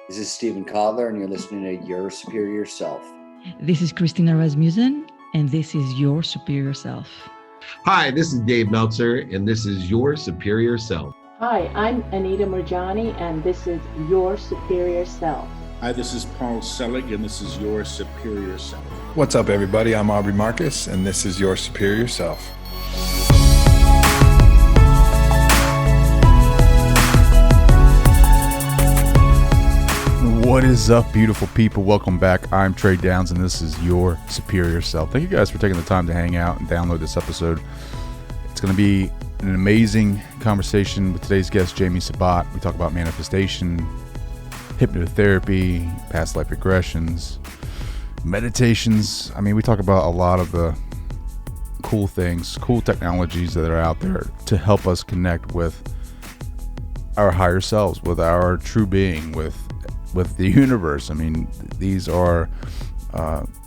This is Stephen Kotler, and you're listening to Your Superior Self. This is Christina Rasmussen, and this is Your Superior Self. Hi, this is Dave Meltzer, and this is Your Superior Self. Hi, I'm Anita Murjani, and this is Your Superior Self. Hi, this is Paul Selig, and this is Your Superior Self. What's up, everybody? I'm Aubrey Marcus, and this is Your Superior Self. What is up, beautiful people? Welcome back. I'm Trey Downs, and this is Your Superior Self. Thank you guys for taking the time to hang out and download this episode. It's going to be an amazing conversation with today's guest, Jamie Sabat. We talk about manifestation, hypnotherapy, past life regressions, meditations. I mean, we talk about a lot of the cool things, cool technologies that are out there to help us connect with our higher selves, with our true being, with the universe. I mean, these are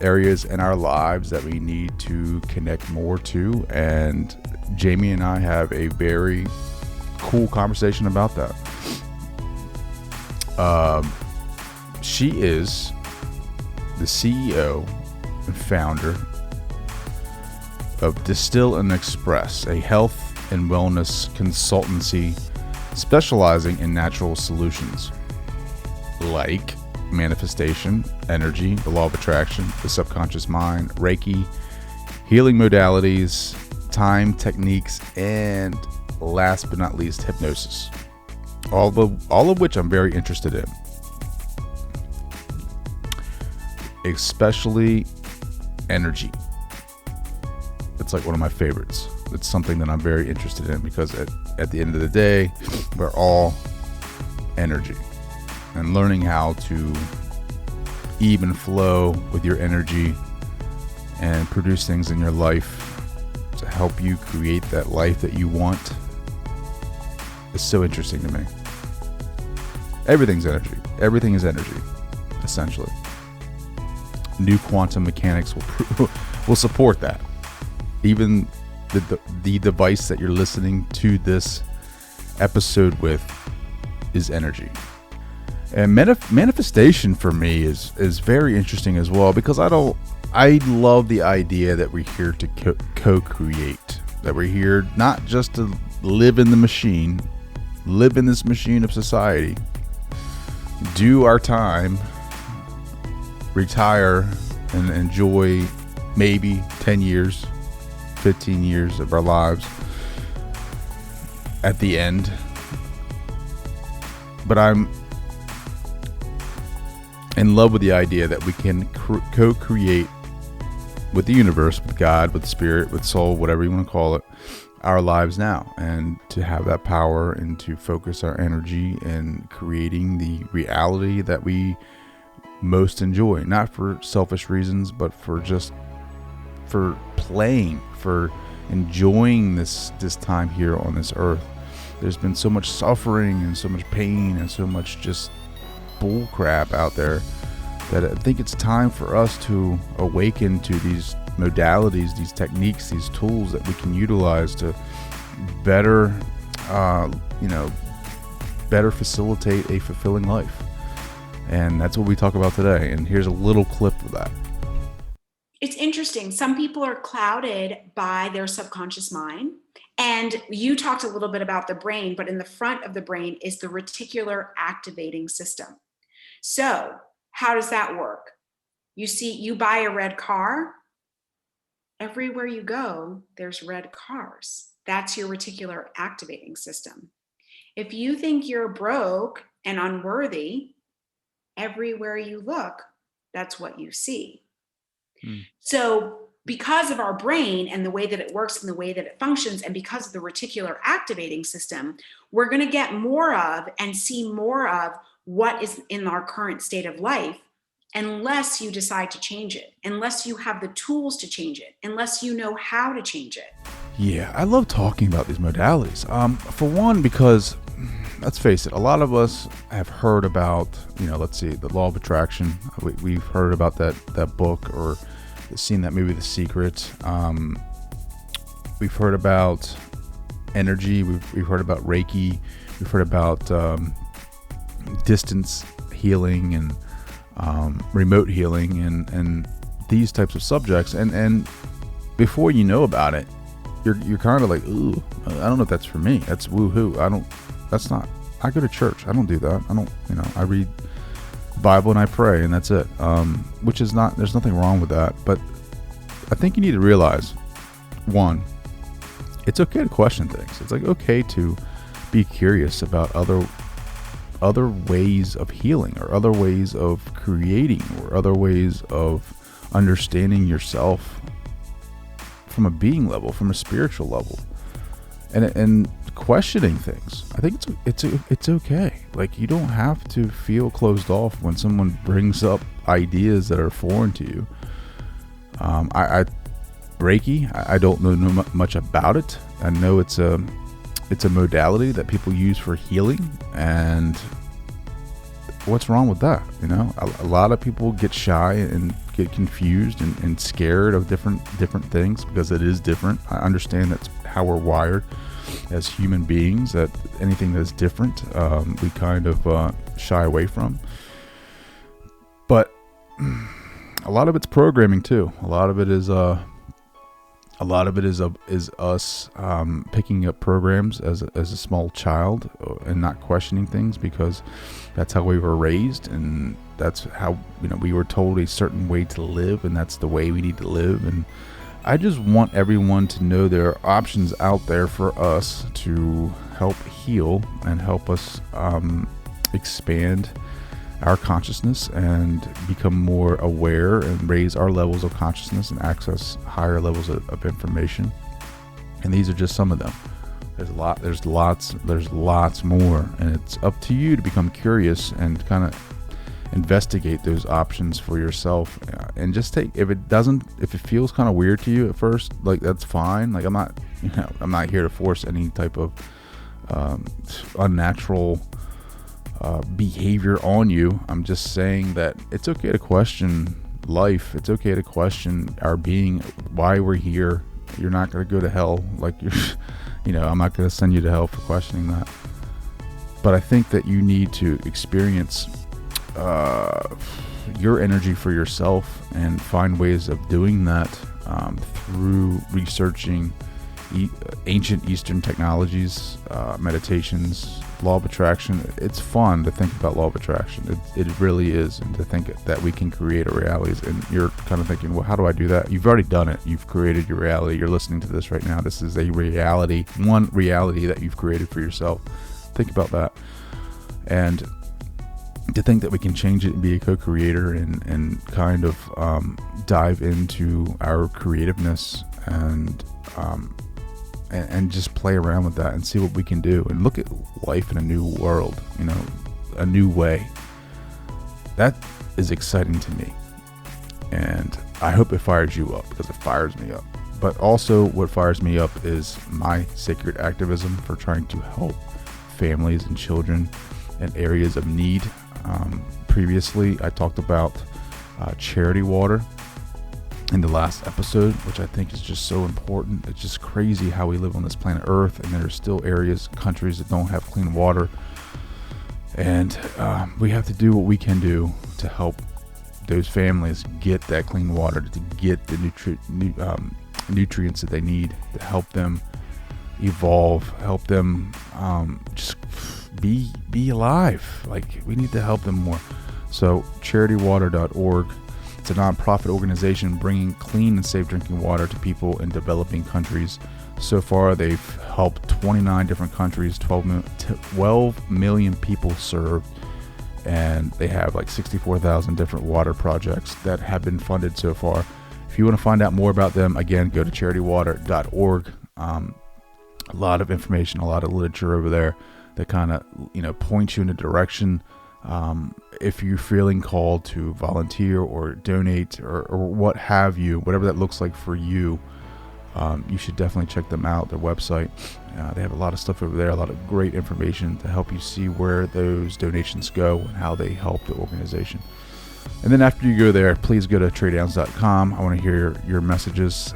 areas in our lives that we need to connect more to, and Jamie and I have a very cool conversation about that. She is the CEO and founder of Distill Express, a health and wellness consultancy specializing in natural solutions like manifestation, energy, the law of attraction, the subconscious mind, Reiki, healing modalities, time techniques, and last but not least, hypnosis. All of which I'm very interested in, especially energy. It's like one of my favorites. It's something that I'm very interested in because at the end of the day, we're all energy. And learning how to even flow with your energy and produce things in your life to help you create that life that you want is so interesting to me. Everything's energy. Everything is energy, essentially. New quantum mechanics will support that. Even the device that you're listening to this episode with is energy. And manifestation for me is very interesting as well, because I love the idea that we're here to co-create, that we're here not just to live in the machine, live in this machine of society, do our time, retire, and enjoy maybe 10 years, 15 years of our lives at the end. But I'm in love with the idea that we can co-create with the universe, with God, with spirit, with soul, whatever you want to call it, our lives now, and to have that power and to focus our energy in creating the reality that we most enjoy, not for selfish reasons, but for playing, for enjoying this time here on this earth. There's been so much suffering and so much pain and so much just bull crap out there that I think it's time for us to awaken to these modalities, these techniques, these tools that we can utilize to better facilitate a fulfilling life. And that's what we talk about today. And here's a little clip of that. It's interesting. Some people are clouded by their subconscious mind. And you talked a little bit about the brain, but in the front of the brain is the reticular activating system. So how does that work? You see, you buy a red car. Everywhere you go, there's red cars. That's your reticular activating system. If you think you're broke and unworthy, everywhere you look, that's what you see. So because of our brain and the way that it works and the way that it functions, and because of the reticular activating system, we're going to get more of and see more of what is in our current state of life, unless you decide to change it, unless you have the tools to change it, unless you know how to change it. Yeah, I love talking about these modalities. For one, because let's face it, a lot of us have heard about, let's see, the Law of Attraction. We've heard about that book, or seen that movie, The Secret. We've heard about energy. We've heard about Reiki. We've heard about distance healing and remote healing and these types of subjects. And before you know about it, you're kind of like, ooh, I don't know if that's for me. That's woohoo. I go to church. I don't do that. I read the Bible and I pray, and that's it. Which is not, there's nothing wrong with that. But I think you need to realize, one, it's okay to question things. It's like okay to be curious about other ways of healing, or other ways of creating, or other ways of understanding yourself from a being level, from a spiritual level, and questioning things. I think it's okay. Like, you don't have to feel closed off when someone brings up ideas that are foreign to you. Reiki, I don't know much about it. I know it's a modality that people use for healing, and what's wrong with that? A lot of people get shy and get confused and scared of different things, because it is different. I understand that's how we're wired as human beings, that anything that's different, we kind of shy away from. But a lot of it's programming too. A lot of it is us picking up programs as a small child and not questioning things, because that's how we were raised, and that's how we were told a certain way to live, and that's the way we need to live. And I just want everyone to know there are options out there for us to help heal and help us expand our consciousness and become more aware and raise our levels of consciousness and access higher levels of information. And these are just some of them. There's lots more, and it's up to you to become curious and kind of investigate those options for yourself, and just if it feels kind of weird to you at first, like, that's fine. Like, I'm not here to force any type of unnatural behavior on you. I'm just saying that it's okay to question life. It's okay to question our being, why we're here. You're not going to go to hell. Like, I'm not going to send you to hell for questioning that. But I think that you need to experience your energy for yourself and find ways of doing that through researching ancient Eastern technologies, meditations, law of attraction. It's fun to think about law of attraction. It really is, and to think that we can create our realities. And you're kind of thinking, well, how do I do that? You've already done it. You've created your reality. You're listening to this right now. This is one reality that you've created for yourself. Think about that. And to think that we can change it and be a co-creator and kind of dive into our creativeness and just play around with that and see what we can do and look at life in a new world, a new way. That is exciting to me. And I hope it fires you up, because it fires me up. But also what fires me up is my sacred activism for trying to help families and children in areas of need. Previously, I talked about Charitywater in the last episode, which I think is just so important. It's just crazy how we live on this planet Earth, and there are still countries that don't have clean water. And we have to do what we can do to help those families get that clean water, to get the nutrients that they need, to help them evolve, help them just be alive. Like, we need to help them more. So charitywater.org, it's a nonprofit organization bringing clean and safe drinking water to people in developing countries. So far, they've helped 29 different countries, 12 million people served, and they have like 64,000 different water projects that have been funded so far. If you want to find out more about them, again, go to charitywater.org. A lot of information, a lot of literature over there that kind of, points you in a direction. If you're feeling called to volunteer or donate or what have you, whatever that looks like for you, you should definitely check them out, their website. They have a lot of stuff over there, a lot of great information to help you see where those donations go and how they help the organization. And then after you go there, please go to traydowns.com. I want to hear your messages.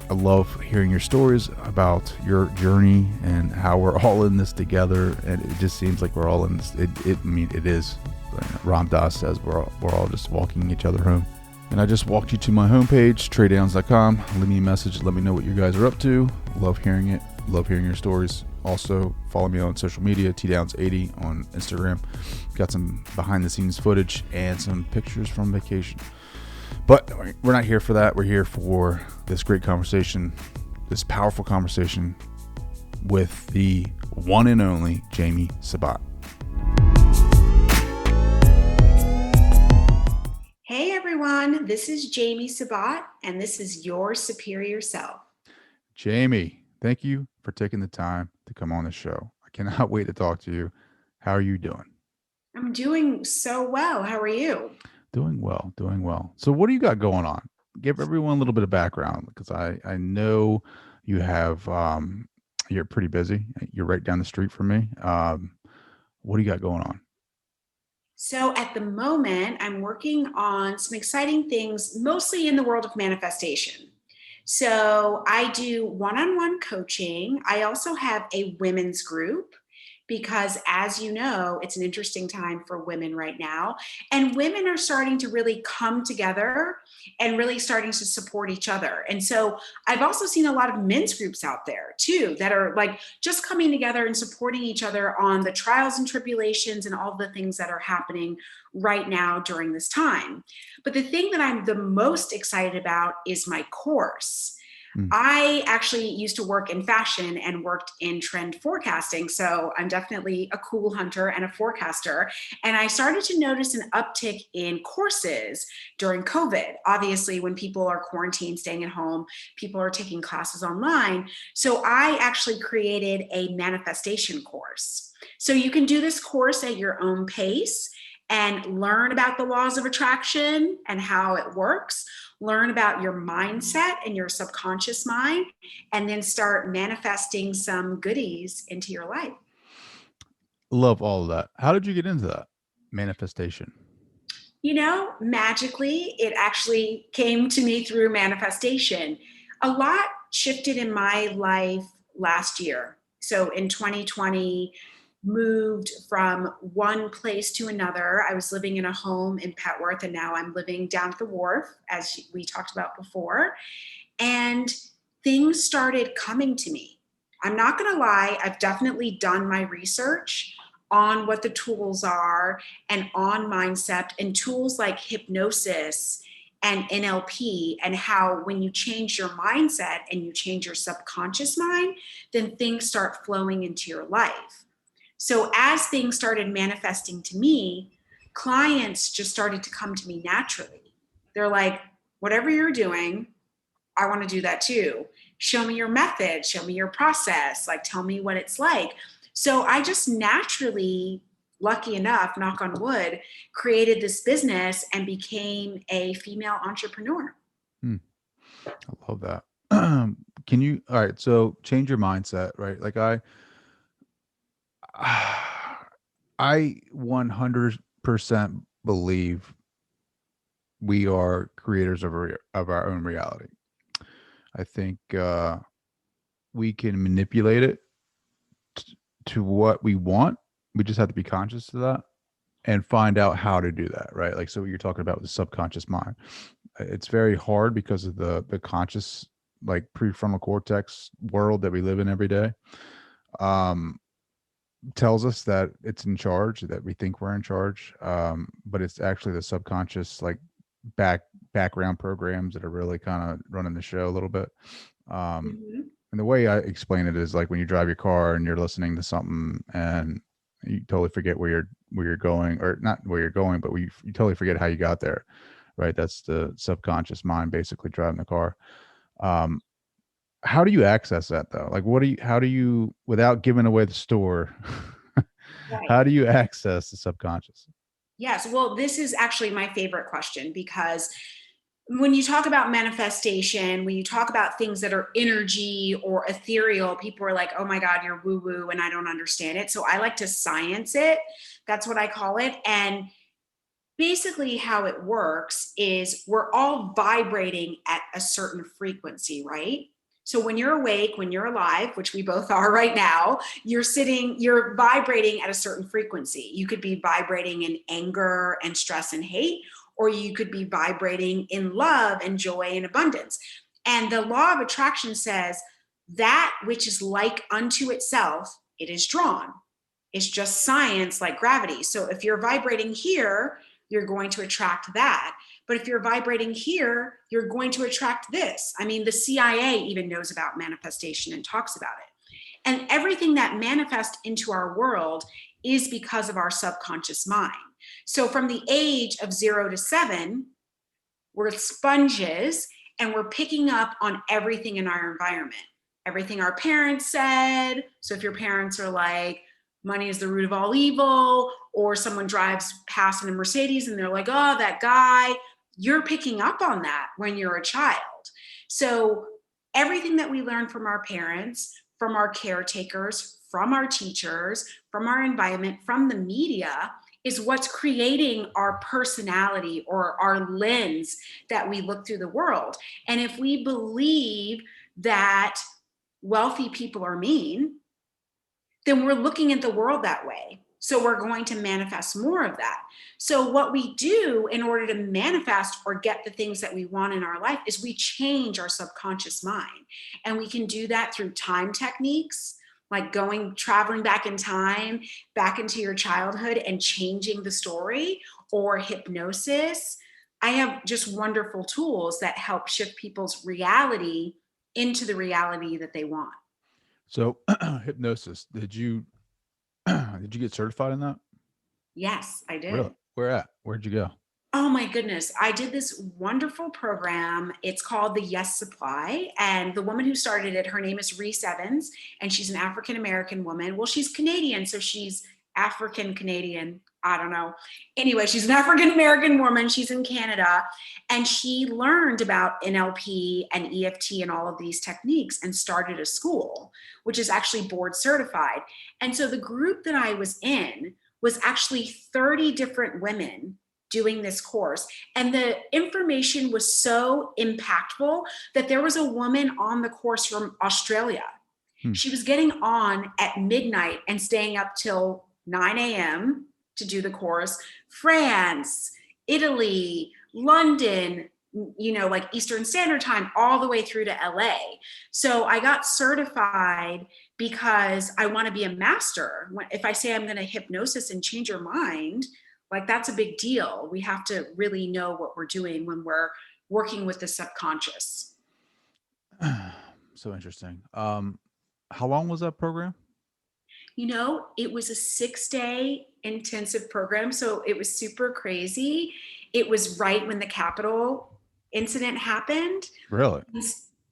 I love hearing your stories about your journey and how we're all in this together. And it just seems like we're all in this. It is. Ram Dass says, we're all just walking each other home. And I just walked you to my homepage, traydowns.com. Leave me a message. Let me know what you guys are up to. Love hearing it. Love hearing your stories. Also, follow me on social media, tdowns80 on Instagram. Got some behind the scenes footage and some pictures from vacation. But we're not here for that. We're here for this great conversation, this powerful conversation with the one and only Jamie Sabat. Hey everyone, this is Jamie Sabat, and this is Your Superior Self. Jamie, thank you for taking the time to come on the show. I cannot wait to talk to you. How are you doing? I'm doing so well. How are you? Doing well, doing well. So what do you got going on? Give everyone a little bit of background, because I know you have, you're pretty busy. You're right down the street from me. What do you got going on? So at the moment, I'm working on some exciting things, mostly in the world of manifestation. So I do one-on-one coaching. I also have a women's group because, as you know, it's an interesting time for women right now. And women are starting to really come together and really starting to support each other. And so I've also seen a lot of men's groups out there too that are like just coming together and supporting each other on the trials and tribulations and all the things that are happening right now during this time. But the thing that I'm the most excited about is my course. I actually used to work in fashion and worked in trend forecasting. So I'm definitely a cool hunter and a forecaster. And I started to notice an uptick in courses during COVID. Obviously, when people are quarantined, staying at home, people are taking classes online. So I actually created a manifestation course. So you can do this course at your own pace and learn about the laws of attraction and how it works, learn about your mindset and your subconscious mind, and then start manifesting some goodies into your life. Love all of that. How did you get into that manifestation? You know, magically, it actually came to me through manifestation. A lot shifted in my life last year. So in 2020, moved from one place to another. I was living in a home in Petworth, and now I'm living down at the wharf, as we talked about before. And things started coming to me. I'm not going to lie, I've definitely done my research on what the tools are and on mindset and tools like hypnosis and NLP, and how when you change your mindset and you change your subconscious mind, then things start flowing into your life. So as things started manifesting to me, clients just started to come to me naturally. They're like, whatever you're doing, I want to do that too. Show me your method, show me your process, like tell me what it's like. So I just naturally, lucky enough, knock on wood, created this business and became a female entrepreneur. I love that. Can you, all right, so change your mindset, right? Like I 100% believe we are creators of our own reality. I think we can manipulate it to what we want. We just have to be conscious of that and find out how to do that, right? Like, so what you're talking about with the subconscious mind. It's very hard because of the conscious, like prefrontal cortex world that we live in every day. Tells us that it's in charge, that we think we're in charge, but it's actually the subconscious, like background programs that are really kind of running the show a little bit. And the way I explain it is like when you drive your car and you're listening to something and you totally forget where you're going, or not where you're going, but you totally forget how you got there, right? That's the subconscious mind basically driving the car. How do you access that though? Like, how do you, without giving away the store, right, how do you access the subconscious? Yes. Well, this is actually my favorite question, because when you talk about manifestation, when you talk about things that are energy or ethereal, people are like, oh my God, you're woo woo and I don't understand it. So I like to science it. That's what I call it. And basically how it works is we're all vibrating at a certain frequency, right? So when you're awake, when you're alive, which we both are right now, you're vibrating at a certain frequency. You could be vibrating in anger and stress and hate, or you could be vibrating in love and joy and abundance. And the law of attraction says that which is like unto itself, it is drawn. It's just science like gravity. So if you're vibrating here, you're going to attract that. But if you're vibrating here, you're going to attract this. I mean, the CIA even knows about manifestation and talks about it. And everything that manifests into our world is because of our subconscious mind. So from the age of 0 to 7, we're sponges and we're picking up on everything in our environment. Everything our parents said. So if your parents are like, money is the root of all evil, or someone drives past in a Mercedes and they're like, oh, that guy, you're picking up on that when you're a child. So everything that we learn from our parents, from our caretakers, from our teachers, from our environment, from the media, is what's creating our personality or our lens that we look through the world. And if we believe that wealthy people are mean, then we're looking at the world that way. So we're going to manifest more of that. So what we do in order to manifest or get the things that we want in our life is we change our subconscious mind. And we can do that through time techniques, like traveling back in time, back into your childhood and changing the story, or hypnosis. I have just wonderful tools that help shift people's reality into the reality that they want. So hypnosis, did you get certified in that? Yes, I did. Really? Where at? Where'd you go? Oh my goodness. I did this wonderful program. It's called the Yes Supply. And the woman who started it, her name is Reese Evans, and she's an African-American woman. Well, she's Canadian, so she's African-Canadian. I don't know. Anyway, she's an African-American woman. She's in Canada. And she learned about NLP and EFT and all of these techniques and started a school, which is actually board certified. And so the group that I was in was actually 30 different women doing this course. And the information was so impactful that there was a woman on the course from Australia. She was getting on at midnight and staying up till 9 a.m. to do the course. France, Italy, London, like Eastern Standard Time, all the way through to LA. So I got certified because I want to be a master. If I say I'm going to hypnosis and change your mind, like that's a big deal. We have to really know what we're doing when we're working with the subconscious. So interesting. How long was that program? It was a 6-day intensive program. So it was super crazy. It was right when the Capitol incident happened. Really?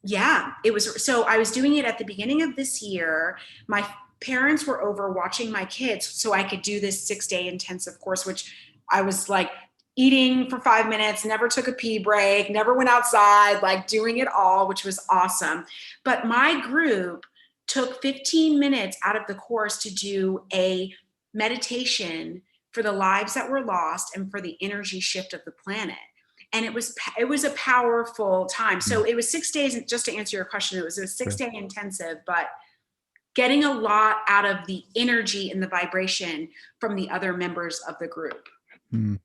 Yeah, it was. So I was doing it at the beginning of this year. My parents were over watching my kids so I could do this 6-day intensive course, which I was like eating for 5 minutes, never took a pee break, never went outside, like doing it all, which was awesome. But my group took 15 minutes out of the course to do a meditation for the lives that were lost and for the energy shift of the planet. And it was a powerful time. So it was 6 days, and just to answer your question, it was a 6-day intensive, but getting a lot out of the energy and the vibration from the other members of the group. And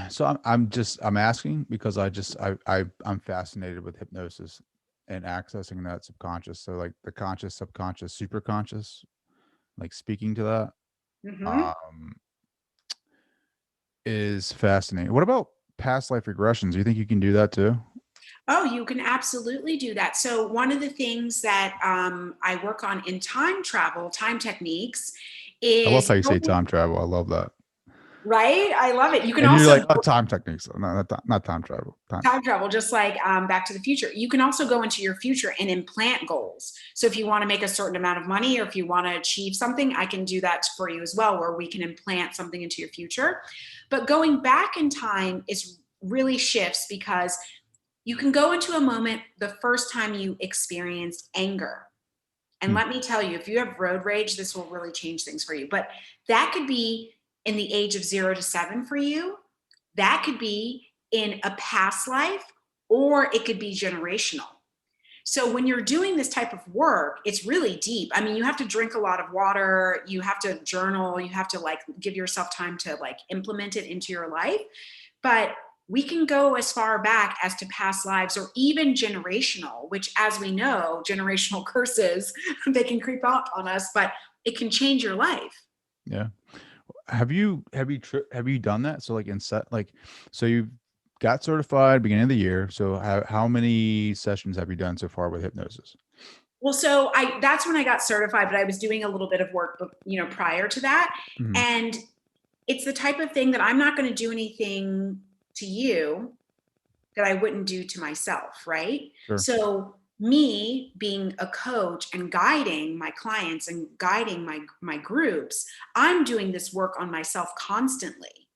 so I'm asking because I'm fascinated with hypnosis and accessing that subconscious. So like the conscious, subconscious, superconscious, like speaking to that, is fascinating. What about past life regressions? Do you think you can do that too? Oh, you can absolutely do that. So one of the things that I work on in time travel, time techniques is— I love how you say time travel. I love that. Right? I love it. You can and also— you're like, time techniques, not time travel. Time travel, just like Back to the Future. You can also go into your future and implant goals. So if you want to make a certain amount of money, or if you want to achieve something, I can do that for you as well, where we can implant something into your future. But going back in time is really shifts, because you can go into a moment the first time you experienced anger. And let me tell you, if you have road rage, this will really change things for you. But that could be in the age of 0 to 7 for you. That could be in a past life, or it could be generational. So when you're doing this type of work, it's really deep. I mean, you have to drink a lot of water, you have to journal, you have to like give yourself time to like implement it into your life. But we can go as far back as to past lives or even generational, which, as we know, generational curses, they can creep up on us, but it can change your life. Yeah. Have you done that? So like so you got certified beginning of the year. So how many sessions have you done so far with hypnosis? Well, so that's when I got certified, but I was doing a little bit of work, prior to that. Mhm. And it's the type of thing that I'm not going to do anything to you that I wouldn't do to myself, right? Sure. So me being a coach and guiding my clients and guiding my groups, I'm doing this work on myself constantly.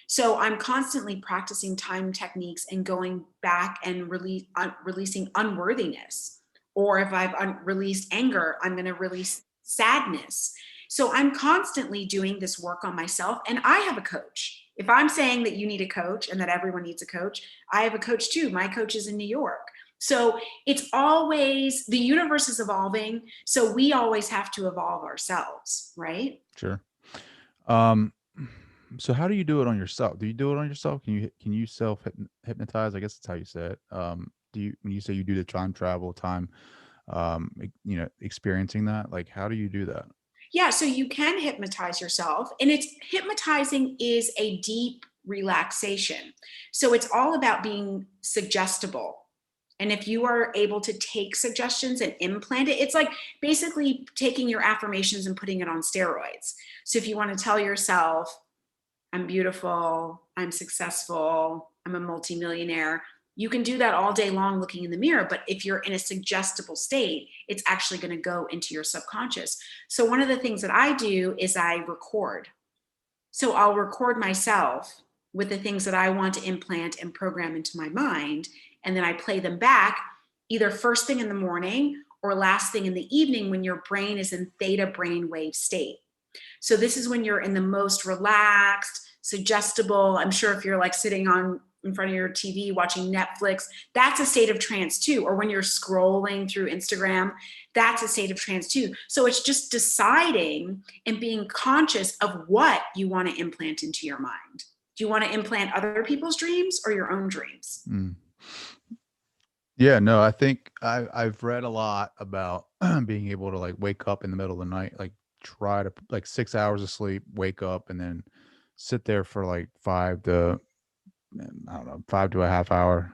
So I'm constantly practicing time techniques and going back and releasing unworthiness. Or if I've released anger, I'm going to release sadness. So I'm constantly doing this work on myself, and I have a coach. If I'm saying that you need a coach and that everyone needs a coach, I have a coach too. My coach is in New York. So it's always, the universe is evolving. So we always have to evolve ourselves, right? Sure. So how do you do it on yourself? Do you do it on yourself? Can you self hypnotize? I guess that's how you say it. When you say you do the time travel, experiencing that, like, how do you do that? Yeah, so you can hypnotize yourself, and hypnotizing is a deep relaxation. So it's all about being suggestible. And if you are able to take suggestions and implant it, it's like basically taking your affirmations and putting it on steroids. So if you want to tell yourself, I'm beautiful, I'm successful, I'm a multimillionaire, you can do that all day long looking in the mirror. But if you're in a suggestible state, it's actually going to go into your subconscious. So one of the things that I do is I record. So I'll record myself with the things that I want to implant and program into my mind. And then I play them back either first thing in the morning or last thing in the evening when your brain is in theta brainwave state. So this is when you're in the most relaxed, suggestible. I'm sure if you're like sitting in front of your TV watching Netflix, that's a state of trance too. Or when you're scrolling through Instagram, that's a state of trance too. So it's just deciding and being conscious of what you want to implant into your mind. Do you want to implant other people's dreams or your own dreams? Mm. Yeah, no, I think I've read a lot about being able to like wake up in the middle of the night, like try to like 6 hours of sleep, wake up and then sit there for like 5 to a half hour,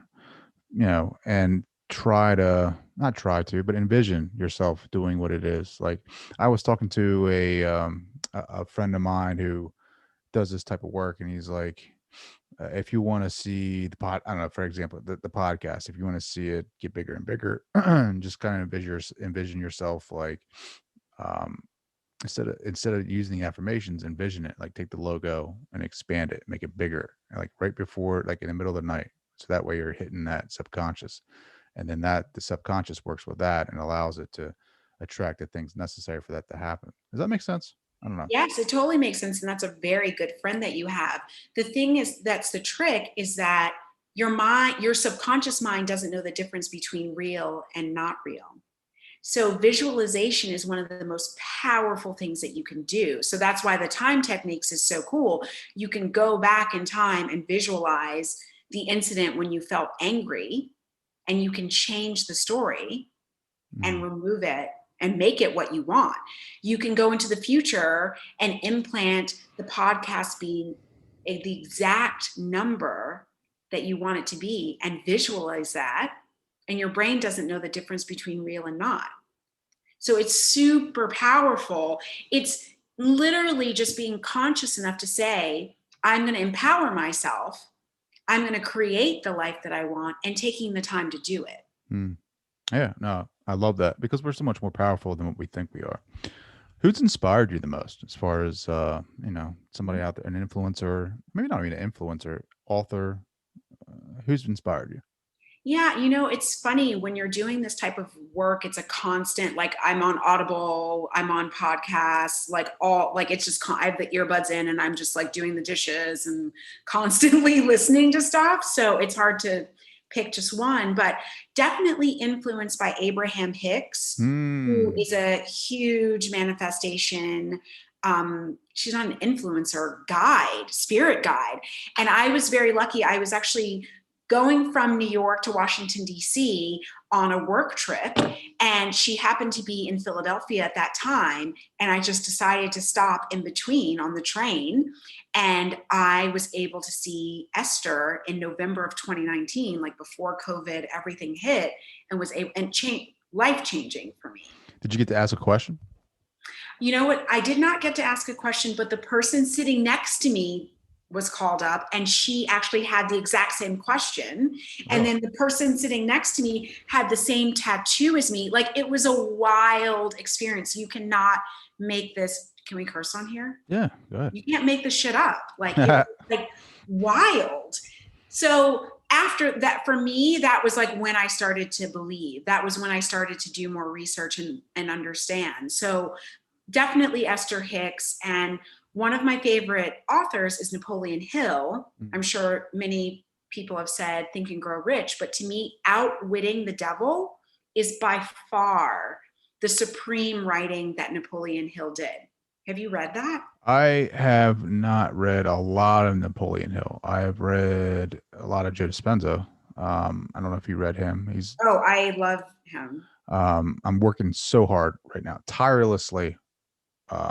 and but envision yourself doing what it is. Like I was talking to a friend of mine who does this type of work, and he's like, if you want to see I don't know, for example, the podcast, if you want to see it get bigger and bigger, just kind of envision yourself like, instead of using the affirmations, envision it, like take the logo and expand it, make it bigger, like right before, like in the middle of the night. So that way you're hitting that subconscious, and then the subconscious works with that and allows it to attract the things necessary for that to happen. Does that make sense? I don't know. Yes, it totally makes sense. And that's a very good friend that you have. The thing is, that's the trick, is that your subconscious mind doesn't know the difference between real and not real. So visualization is one of the most powerful things that you can do. So that's why the time techniques is so cool. You can go back in time and visualize the incident when you felt angry, and you can change the story and remove it and make it what you want. You can go into the future and implant the podcast being the exact number that you want it to be and visualize that. And your brain doesn't know the difference between real and not. So it's super powerful. It's literally just being conscious enough to say, I'm going to empower myself. I'm going to create the life that I want, and taking the time to do it. Yeah, no, I love that, because we're so much more powerful than what we think we are. Who's inspired you the most, as far as, somebody out there, an influencer, maybe not even an influencer, author, who's inspired you? Yeah, it's funny when you're doing this type of work, it's a constant, like I'm on Audible, I'm on podcasts, it's just, I have the earbuds in and I'm just like doing the dishes and constantly listening to stuff. So it's hard to pick just one, but definitely influenced by Abraham Hicks, who is a huge manifestation. She's not an influencer, guide, spirit guide. And I was very lucky. I was actually going from New York to Washington, D.C. on a work trip. And she happened to be in Philadelphia at that time. And I just decided to stop in between on the train. And I was able to see Esther in November of 2019, like before COVID, everything hit, and was able and life-changing for me. Did you get to ask a question? You know what? I did not get to ask a question, but the person sitting next to me was called up, and she actually had the exact same question. And then the person sitting next to me had the same tattoo as me. Like, it was a wild experience. You cannot make this. Can we curse on here? Yeah, go ahead. You can't make this shit up. Like, like wild. So after that, for me, that was like when I started to believe. That was when I started to do more research and understand. So definitely Esther Hicks. And one of my favorite authors is Napoleon Hill. I'm sure many people have said Think and Grow Rich, but to me, Outwitting the Devil is by far the supreme writing that Napoleon Hill did. Have you read that? I have not read a lot of Napoleon Hill. I have read a lot of Joe Dispenza. I don't know if you read him. I love him. I'm working so hard right now, tirelessly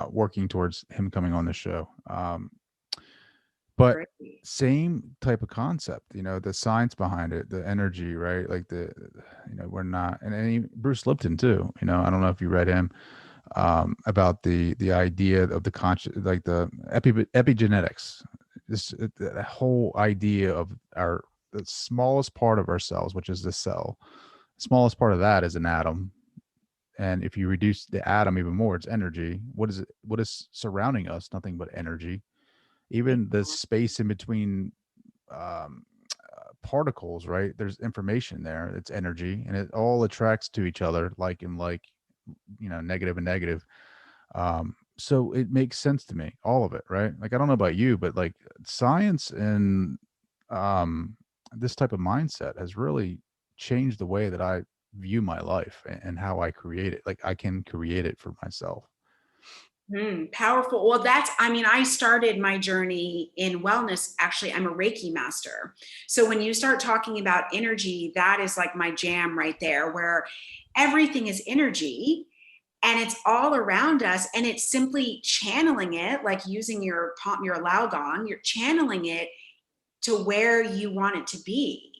working towards him coming on the show. But same type of concept, the science behind it, the energy, right? Like we're not, and Bruce Lipton too, I don't know if you read him, about the idea of the conscious, like the epigenetics, the whole idea of the smallest part of ourselves, which is the cell. The smallest part of that is an atom. And if you reduce the atom even more, it's energy. What is surrounding us? Nothing but energy. Even the space in between particles, right? There's information there. It's energy, and it all attracts to each other, like and like, negative and negative. So it makes sense to me, all of it, right? Like, I don't know about you, but like science and this type of mindset has really changed the way that I view my life and how I create it. Like, I can create it for myself. Powerful. Well, I started my journey in wellness. Actually, I'm a Reiki master. So when you start talking about energy, that is like my jam right there, where everything is energy and it's all around us, and it's simply channeling it, like using your Laogon, you're channeling it to where you want it to be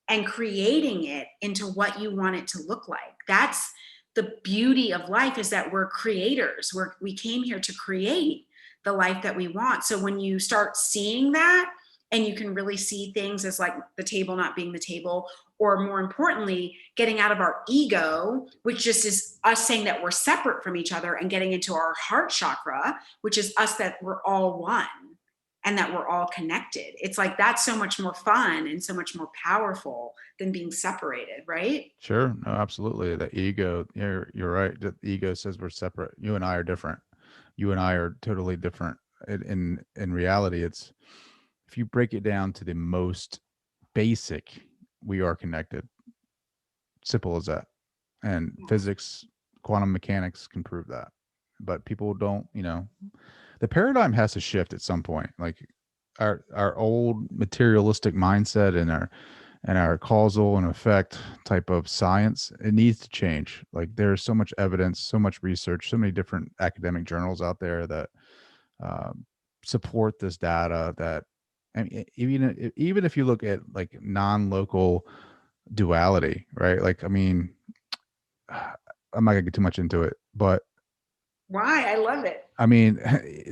and creating it into what you want it to look like. That's the beauty of life, is that we're creators. We came here to create the life that we want. So when you start seeing that, and you can really see things as like the table not being the table, or more importantly, getting out of our ego, which just is us saying that we're separate from each other, and getting into our heart chakra, which is us, that we're all one and that we're all connected. It's like, that's so much more fun and so much more powerful than being separated, right? Sure. No, absolutely. The ego, you're right. The ego says we're separate. You and I are different. You and I are totally different. In reality, it's, if you break it down to the most basic, we are connected. Simple as that. And physics, quantum mechanics can prove that. But people don't, the paradigm has to shift at some point. Like our old materialistic mindset and our causal and effect type of science, it needs to change. Like, there's so much evidence, so much research, so many different academic journals out there that support this data. That, I mean, even if you look at like non-local duality, right? Like, I mean, I'm not gonna get too much into it, but why? I love it. I mean,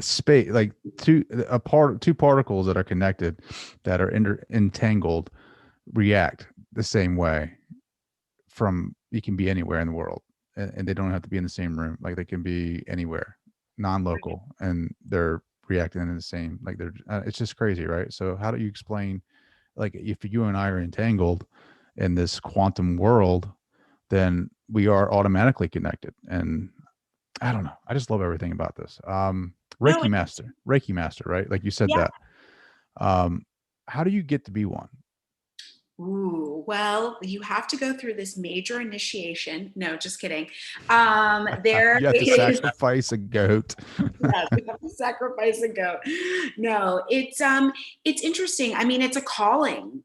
space, like two particles that are connected, that are entangled, react the same way. You can be anywhere in the world, and they don't have to be in the same room. Like, they can be anywhere, non-local, and they're reacting in the same, like it's just crazy, right? So how do you explain, like, if you and I are entangled in this quantum world, then we are automatically connected. And I don't know, I just love everything about this. Reiki master, right? Like you said, that how do you get to be one? Ooh, well, you have to go through this major initiation. No, just kidding. There You have to is, sacrifice a goat. yes, you have to sacrifice a goat. No, it's interesting. I mean, it's a calling,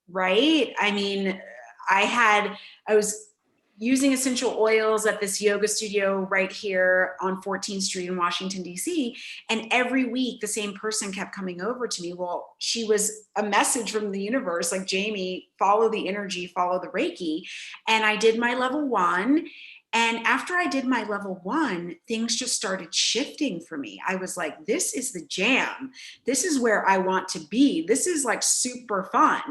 right? I mean, I was using essential oils at this yoga studio right here on 14th Street in Washington, D.C. And every week the same person kept coming over to me. Well, she was a message from the universe, like, Jamie, follow the energy, follow the Reiki. And I did my level 1. And after I did my level 1, things just started shifting for me. I was like, this is the jam. This is where I want to be. This is like super fun.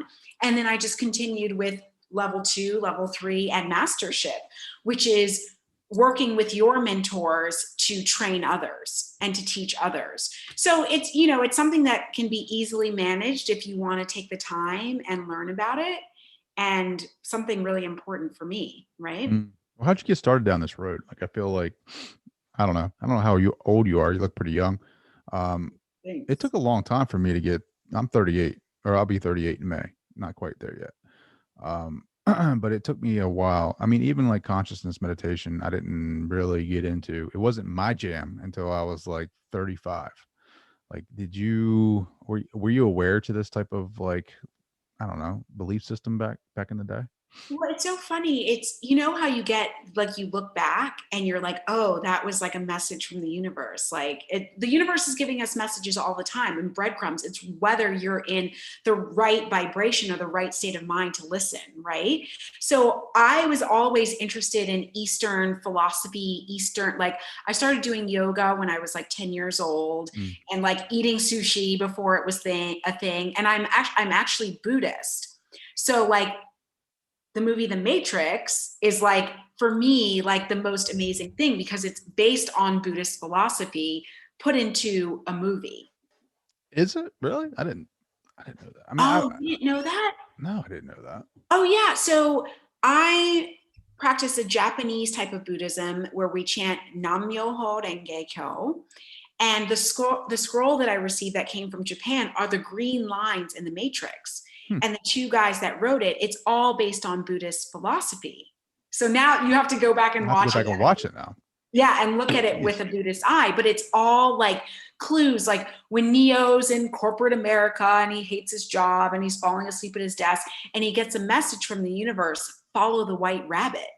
And then I just continued with level 2, level 3, and mastership, which is working with your mentors to train others and to teach others. So it's, it's something that can be easily managed if you want to take the time and learn about it, and something really important for me, right? Well, how'd you get started down this road? Like, I feel like, I don't know how old you are. You look pretty young. It took a long time for me to get, I'm 38, or I'll be 38 in May. Not quite there yet. But it took me a while. I mean, even like consciousness meditation, I didn't really get into. It wasn't my jam until I was like 35. Like, were you aware to this type of, like, I don't know, belief system back in the day? Well, it's so funny. It's, how you get, like, you look back and you're like, oh, that was like a message from the universe. Like, the universe is giving us messages all the time, and breadcrumbs. It's whether you're in the right vibration or the right state of mind to listen, right? So I was always interested in Eastern philosophy, like, I started doing yoga when I was like 10 years old, and like eating sushi before it was a thing. And I'm actually Buddhist. So like, the movie The Matrix is, like, for me, like, the most amazing thing, because it's based on Buddhist philosophy put into a movie. Is it really? I didn't know that. I mean, You didn't know that? No, I didn't know that. Oh yeah. So I practice a Japanese type of Buddhism where we chant Nam Myoho Renge Kyo. And the scroll that I received that came from Japan are the green lines in the Matrix. And the 2 guys that wrote it, it's all based on Buddhist philosophy. So now you have to go back and watch it. Watch it now. Yeah, and look at it with a Buddhist eye. But it's all like clues, like when Neo's in corporate America and he hates his job and he's falling asleep at his desk, and he gets a message from the universe, follow the white rabbit.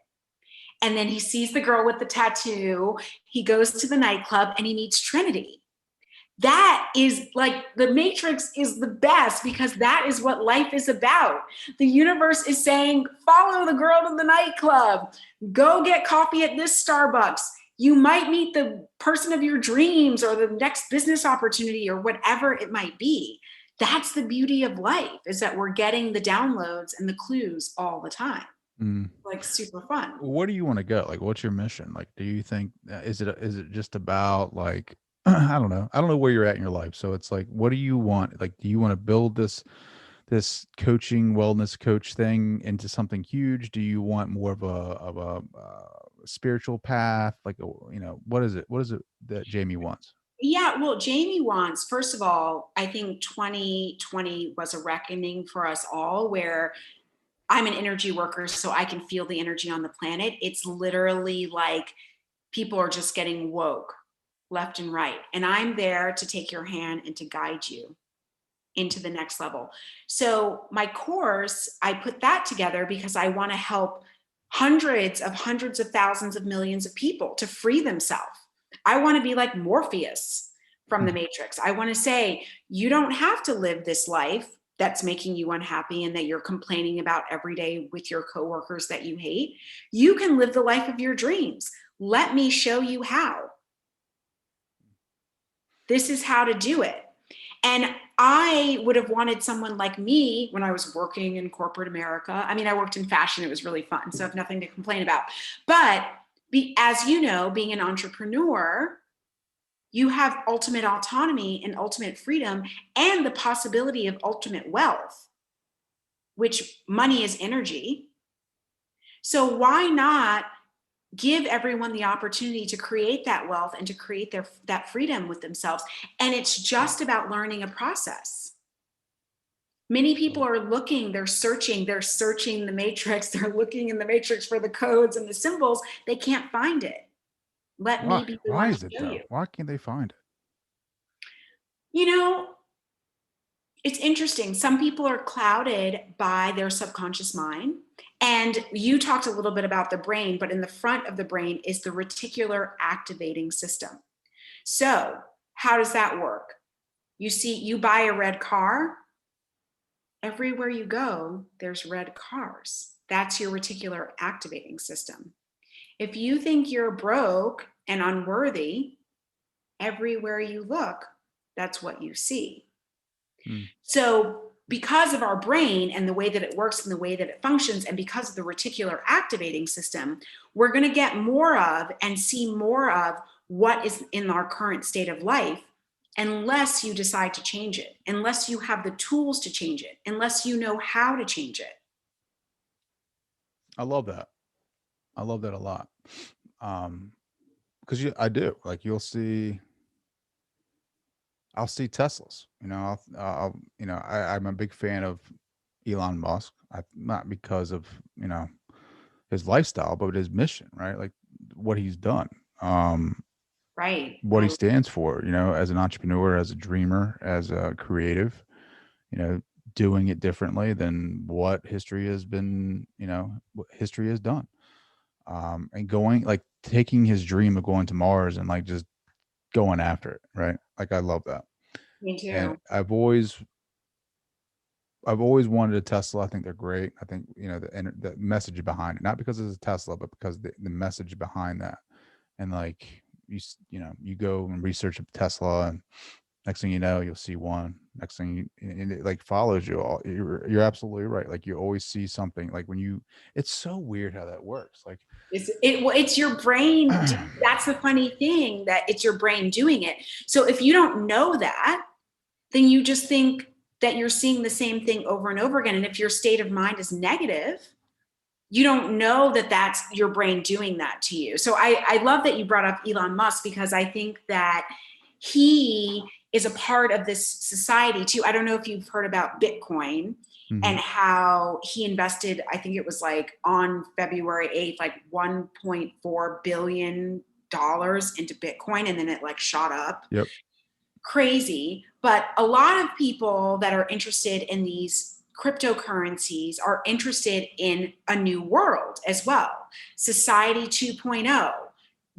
And then he sees the girl with the tattoo. He goes to the nightclub and he meets Trinity. That is, like, the Matrix is the best, because that is what life is about. The universe is saying, follow the girl to the nightclub, go get coffee at this Starbucks. You might meet the person of your dreams or the next business opportunity or whatever it might be. That's the beauty of life, is that we're getting the downloads and the clues all the time. Like, super fun. Where do you want to go? Like, what's your mission? Like, do you think, is it just about, like, I don't know where you're at in your life. So it's like, what do you want? Like, do you want to build this coaching, wellness coach thing into something huge? Do you want more of a spiritual path? Like, what is it that Jamie wants? Yeah, well, Jamie wants, first of all, I think 2020 was a reckoning for us all, where I'm an energy worker, so I can feel the energy on the planet. It's literally like people are just getting woke left and right. And I'm there to take your hand and to guide you into the next level. So my course, I put that together because I want to help hundreds of thousands of millions of people to free themselves. I want to be like Morpheus from the Matrix. I want to say, you don't have to live this life that's making you unhappy and that you're complaining about every day with your coworkers that you hate. You can live the life of your dreams. Let me show you how. This is how to do it. And I would have wanted someone like me when I was working in corporate America. I mean, I worked in fashion. It was really fun. So I have nothing to complain about. But as you know, being an entrepreneur, you have ultimate autonomy and ultimate freedom and the possibility of ultimate wealth, which money is energy. So why not give everyone the opportunity to create that wealth and to create that freedom with themselves? And it's just about learning a process. Many people are looking, they're searching the matrix, they're looking in the matrix for the codes and the symbols. They can't find it. Let me be the Why one is to it show though? you. Why can't they find it? You know, it's interesting. Some people are clouded by their subconscious mind. And you talked a little bit about the brain, but in the front of the brain is the reticular activating system. So, how does that work? You see, you buy a red car, everywhere you go, there's red cars. That's your reticular activating system. If you think you're broke and unworthy, everywhere you look, that's what you see. So because of our brain and the way that it works and the way that it functions, and because of the reticular activating system, we're going to get more of and see more of what is in our current state of life, unless you decide to change it, unless you have the tools to change it, unless you know how to change it. I love that. I love that a lot. Because I do. Like I'll see Teslas. I'm a big fan of Elon Musk. Not because of his lifestyle, but his mission, right? Like what he's done, Right. what he stands for. As an entrepreneur, as a dreamer, as a creative. Doing it differently than what history has been. What history has done, and going like taking his dream of going to Mars and like just going after it, right? Like I love that. Me too. And I've always wanted a Tesla. I think they're great. I think the message behind it, not because it's a Tesla, but because the message behind that. And like you go and research a Tesla, and next thing you know, you'll see one. Next thing and it like follows you all. You're absolutely right. Like you always see something. Like it's so weird how that works. Like it's your brain. That's the funny thing, that it's your brain doing it. So if you don't know that, then you just think that you're seeing the same thing over and over again. And if your state of mind is negative, you don't know that that's your brain doing that to you. So I love that you brought up Elon Musk, because I think that he is a part of this society too. I don't know if you've heard about Bitcoin and how he invested, I think it was like on February 8th, like $1.4 billion into Bitcoin. And then it like shot up. Yep. Crazy. But a lot of people that are interested in these cryptocurrencies are interested in a new world as well. Society 2.0,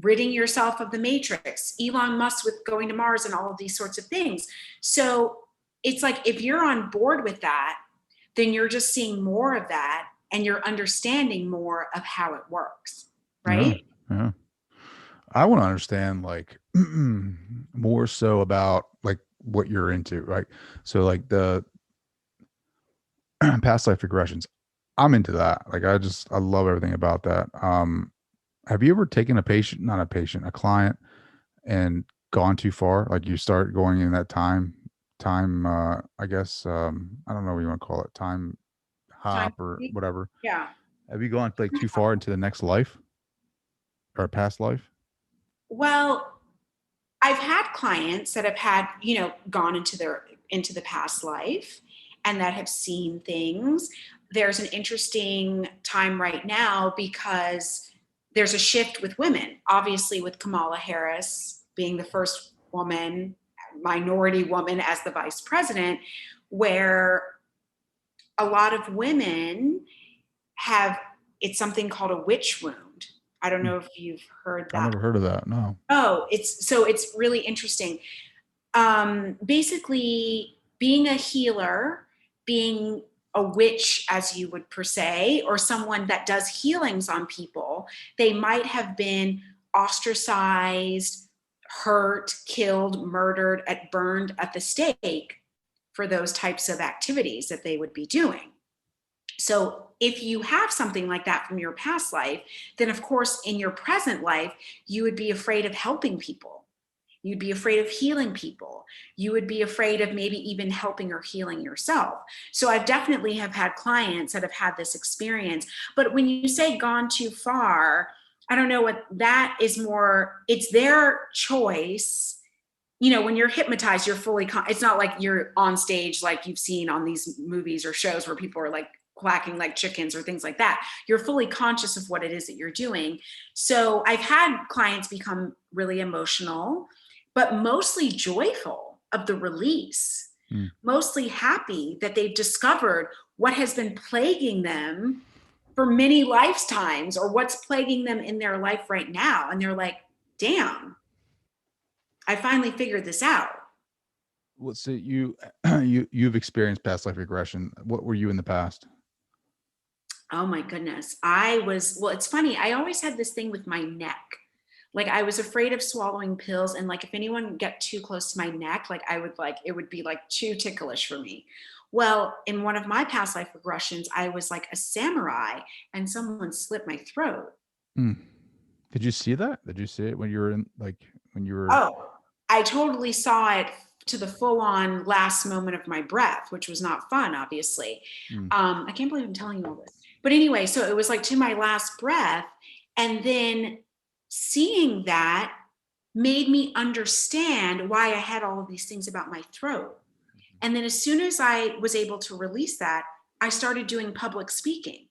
ridding yourself of the matrix, Elon Musk with going to Mars and all of these sorts of things. So it's like, if you're on board with that, then you're just seeing more of that and you're understanding more of how it works. Right? Yeah. I want to understand like more so about like what you're into, right? So like the past life regressions, I'm into that. Like I love everything about that. Have you ever taken a client and gone too far? Like you start going in that time, I guess, I don't know what you want to call it, time hop or whatever. Yeah. Have you gone like too far into the next life or a past life? Well, I've had clients that have had, gone into the past life and that have seen things. There's an interesting time right now because there's a shift with women, obviously with Kamala Harris being the first minority woman as the vice president, where a lot of women it's something called a witch wound. I don't know if you've heard that. I've never heard of that. No. Oh, it's really interesting. Basically, being a healer, being a witch, as you would per se, or someone that does healings on people, they might have been ostracized, hurt, killed, murdered, burned at the stake for those types of activities that they would be doing. So if you have something like that from your past life, then of course in your present life, you would be afraid of helping people. You'd be afraid of healing people. You would be afraid of maybe even helping or healing yourself. So I definitely have had clients that have had this experience. But when you say gone too far, I don't know what that is more. It's their choice when you're hypnotized, you're fully, it's not like you're on stage like you've seen on these movies or shows where people are like quacking like chickens or things like that. You're fully conscious of what it is that you're doing. So I've had clients become really emotional, but mostly joyful of the release, mostly happy that they've discovered what has been plaguing them for many lifetimes, or what's plaguing them in their life right now. And they're like, damn, I finally figured this out. Well, so you've experienced past life regression. What were you in the past? Oh my goodness. Well, it's funny. I always had this thing with my neck. Like I was afraid of swallowing pills. And like, if anyone got too close to my neck, like it would be like too ticklish for me. Well, in one of my past life regressions, I was like a samurai and someone slit my throat. Did you see that? Did you see it when you were Oh, I totally saw it to the full on last moment of my breath, which was not fun, obviously. I can't believe I'm telling you all this. But anyway, so it was like to my last breath. And then seeing that made me understand why I had all of these things about my throat. And then as soon as I was able to release that, I started doing public speaking.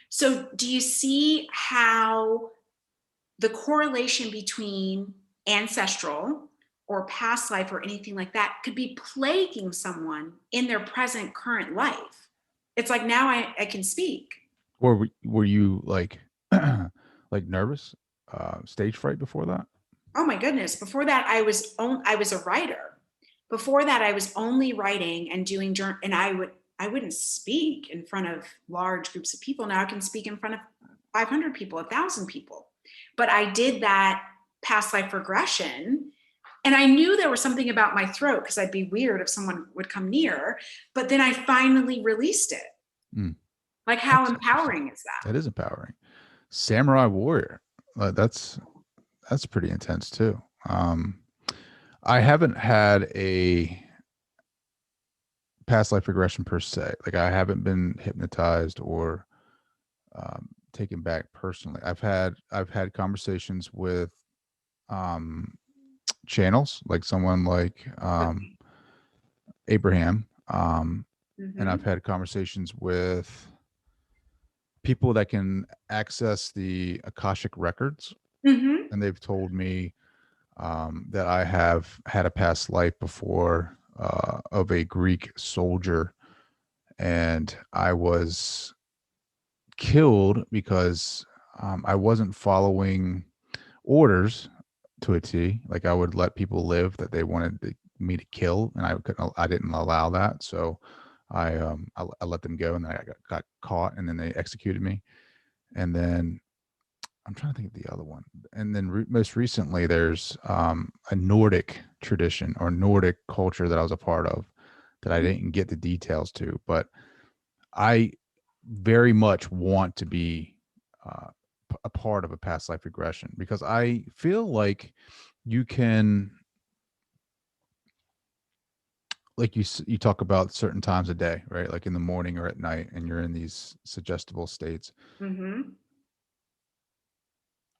So do you see how the correlation between ancestral or past life or anything like that could be plaguing someone in their present current life? It's like now I can speak. Or were you like like nervous, stage fright before that? Oh my goodness. Before that, I was a writer. Before that, I was only writing and doing and I wouldn't speak in front of large groups of people. Now I can speak in front of 500 people, 1,000 people. But I did that past life regression. And I knew there was something about my throat because I'd be weird if someone would come near. But then I finally released it. Like how empowering is that? That is empowering. Samurai warrior. That's pretty intense too. I haven't had a past life regression per se. Like I haven't been hypnotized or taken back personally. I've had conversations with channels, like someone like Abraham, and I've had conversations with people that can access the Akashic records, and they've told me that I have had a past life before of a Greek soldier, and I was killed because I wasn't following orders to a T. Like I would let people live that they wanted me to kill, and I didn't allow that. So I let them go, and then I got caught, and then they executed me. And then I'm trying to think of the other one. And then most recently, there's a Nordic tradition or Nordic culture that I was a part of that I didn't get the details to, but I very much want to be a part of a past life regression, because I feel like you can, like you talk about certain times a day, right? Like in the morning or at night, and you're in these suggestible states.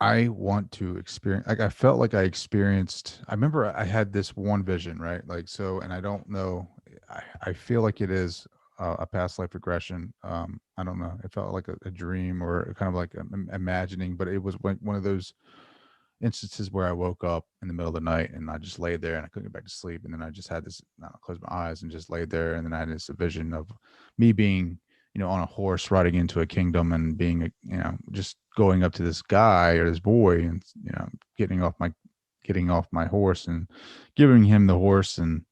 I want to experience, like I felt like I remember I had this one vision, right? Like, so, and I don't know, I feel like it is a past life regression. I don't know. It felt like a dream or kind of like imagining, but it was one of those instances where I woke up in the middle of the night and I just laid there and I couldn't get back to sleep. And then I just had this, I closed my eyes and just laid there. And then I had this vision of me being, on a horse riding into a kingdom and being, just going up to this guy or this boy and, getting off my horse and giving him the horse and,